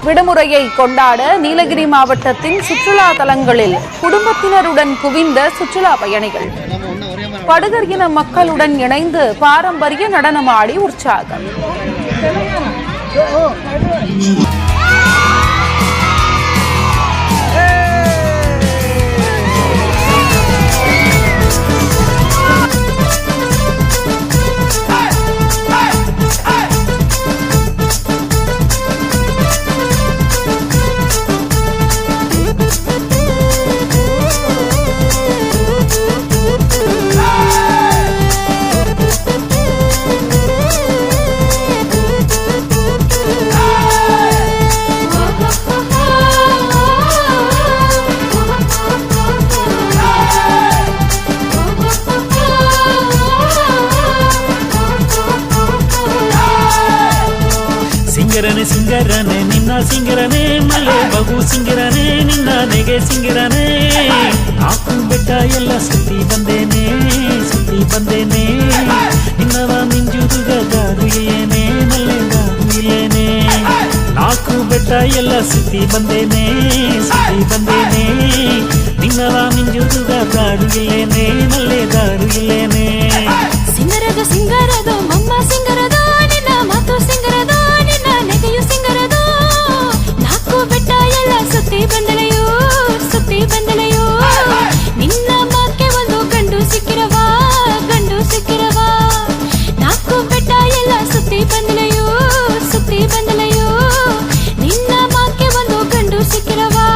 விடுமுறையை கொண்டாட நீலகிரி மாவட்டத்தின் சுற்றுலா தலங்களில் குடும்பத்தினருடன் குவிந்த சுற்றுலா பயணிகள் படுகர் இன மக்களுடன் இணைந்து பாரம்பரிய நடனமாடி உற்சாகம். ಸಿಂಗರನೆ ಸಿಂಗರನೆ ನಿನ್ನ ಸಿಂಗರನೆ ಮಲ್ಲೆ ಬಗು ಸಿಂಗರನೆ ನಿನ್ನ ನೆಗೆ ಸಿಂಗರನೆ ನಾಕು ಬೆಟ್ಟ ಎಲ್ಲ ಸುತ್ತಿ ಬಂದೇನೆ ಇನ್ನವ ಮಿಂಜುದುಗ ಗಾರು ಇಲ್ಲೇನೆ ಮಲ್ಲೆ ಗಾರು ಇಲ್ಲೇನೆ ನಾಕು ಬೆಟ್ಟ ಎಲ್ಲ ಸುತ್ತಿ ಬಂದೇನೆ ನಿನ್ನವ ಮಿಂಜುದುಗ ಗಾರು ಇಲ್ಲೇನೆ ಮಲ್ಲೆ ಗಾರು ಇಲ್ಲೇನೆ ಸಿಂಗರದು ಮಮ್ಮ ಸಿಂಗರದು ನಿನ್ನ ಮಾತು ಸಿಂಗರದು ನೆಗೆಯು ಸಿಂಗರದು ನಾಲ್ಕು ಬೆಟ್ಟ ಎಲ್ಲ ಸುತ್ತಿ ಬಂದಳೆಯೋ ನಿನ್ನ ಮಾಕೆ ಒಂದು ಗಂಡು ಸಿಕ್ಕಿರವಾ ನಾಲ್ಕು ಬೆಟ್ಟ ಎಲ್ಲ ಸುತ್ತಿ ಬಂದಳೆಯೋ ನಿನ್ನ ಮಾಕೆ ಒಂದು ಗಂಡು ಸಿಕ್ಕಿರವಾ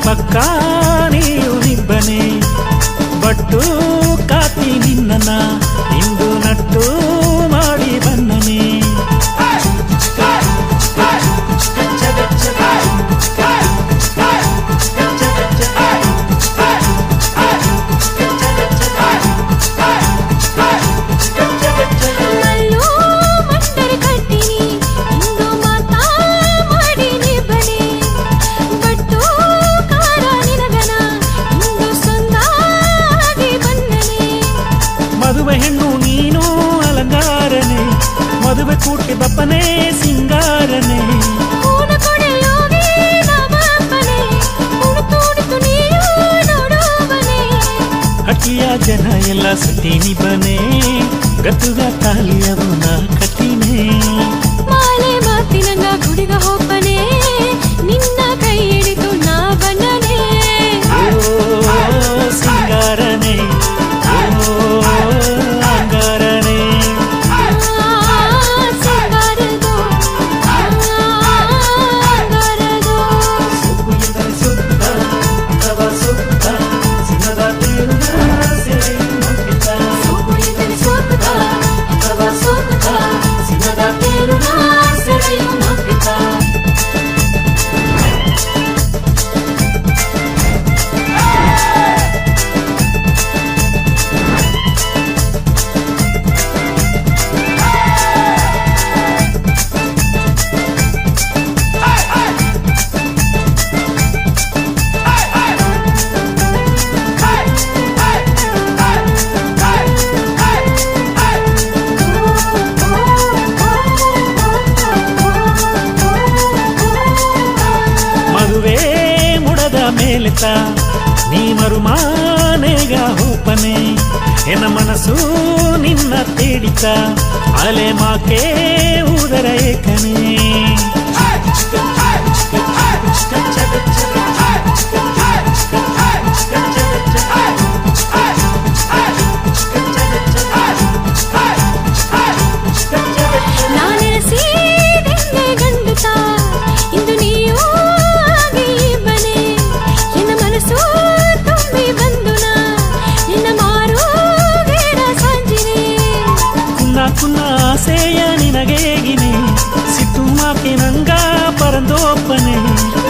ಪಕ್ಕ ನೀವು ನಿಬ್ಬನೆ ಬಟ್ಟು ಕಾತಿ ನಿನ್ನ ಇಂದು ನಟ್ಟು ಮಾಡಿ ಬನ್ನನೆ ಮದುವೆ ಕೂಟಿ ಬಪ್ಪನೆ ಸಿಂಗಾರನೆ ಹಟ್ಟಿಯ ಜನ ಎಲ್ಲ ಸುತ್ತೀನಿ ಬನೆ ಗತ್ತುಗ ತಾಲಿಯವನ ಕಟ್ಟಿನೇ ಮಾಲೆ ಮಾತಿನ ಗುಡಿಗ ಹೋಗ್ಬನೆ ನಿನ್ನ ಕೈ ಹಿಡಿದು ನಾ ಬನ್ನನೆ ಸಿಂಗಾರನೆ ಅಂಗಾರನೆ ನೀ ಮರುಮಾನೆಗ ಹೋಪನೆ ಎನ್ನ ಮನಸ್ಸು ನಿನ್ನ ತೇಡಿತ ಅಲೆ ಮಾಕೆ ಉದರ ಏಕನೆ ನಾನೆರಸಿ ಗಂಡುತ್ತಾ ಇಂದು ನೀವು ಆಗಿ ಬನೆ ಪರಂದೋಪನೆ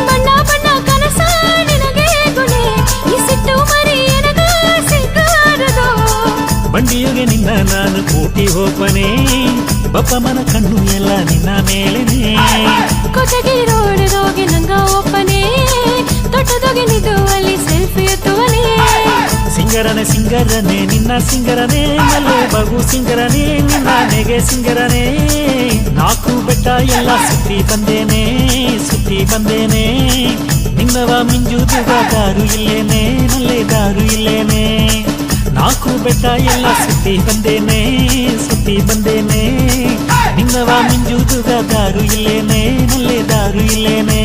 ಬಣ್ಣ ಬಣ್ಣ ಕನಸ ನಿನಗೆ ಗುಣೆ ಈ ಸಿಟ್ಟು ಮರಿ ಎನಗ ಸಿಂಗಾರದೋ ಬಂಡಿಯುಗೆ ನಿನ್ನ ನಾನು ಕೂಟಿ ಹೋಪನೆ ಬಪ್ಪಮ್ಮನ ಕಣ್ಣು ಎಲ್ಲ ನಿನ್ನ ಮೇಲೆನೆ ಕೊಚಗಿ ರೋಡದೋಗಿ ನಂಗ ಒಪ್ಪನೆ ತೊಟ್ಟದೋಗಿ ನಿದು ಅಲ್ಲಿ ಸೆಲ್ಫಿ ಎತ್ತುವನೆ ಸಿಂಗರನೆ ಸಿಂಗರನೆ ನಿನ್ನ ಸಿಂಗರನೆ ಮಲ್ಲೆ ಬಗು ಸಿಂಗರನೆ ನಿನ್ನ ನೆಗೆ ಸಿಂಗರನೆ ನಾಲ್ಕು ಬೆಟ್ಟ ಎಲ್ಲ ಸುತ್ತಿ ಬಂದೇನೆ ನಿನ್ನವ ಮಿಂಜುದುಗ ದಾರು ಇಲ್ಲೇನೆ ನಲ್ಲೆ ದಾರು ಇಲ್ಲೇನೆ ನಾಲ್ಕು ಬೆಟ್ಟ ಎಲ್ಲ ಸುತ್ತಿ ಬಂದೇನೆ ನಿನ್ನವ ಮಿಂಜುದುಗ ದಾರು ಇಲ್ಲೇನೆ ನಲ್ಲೆ ದಾರು ಇಲ್ಲೇನೆ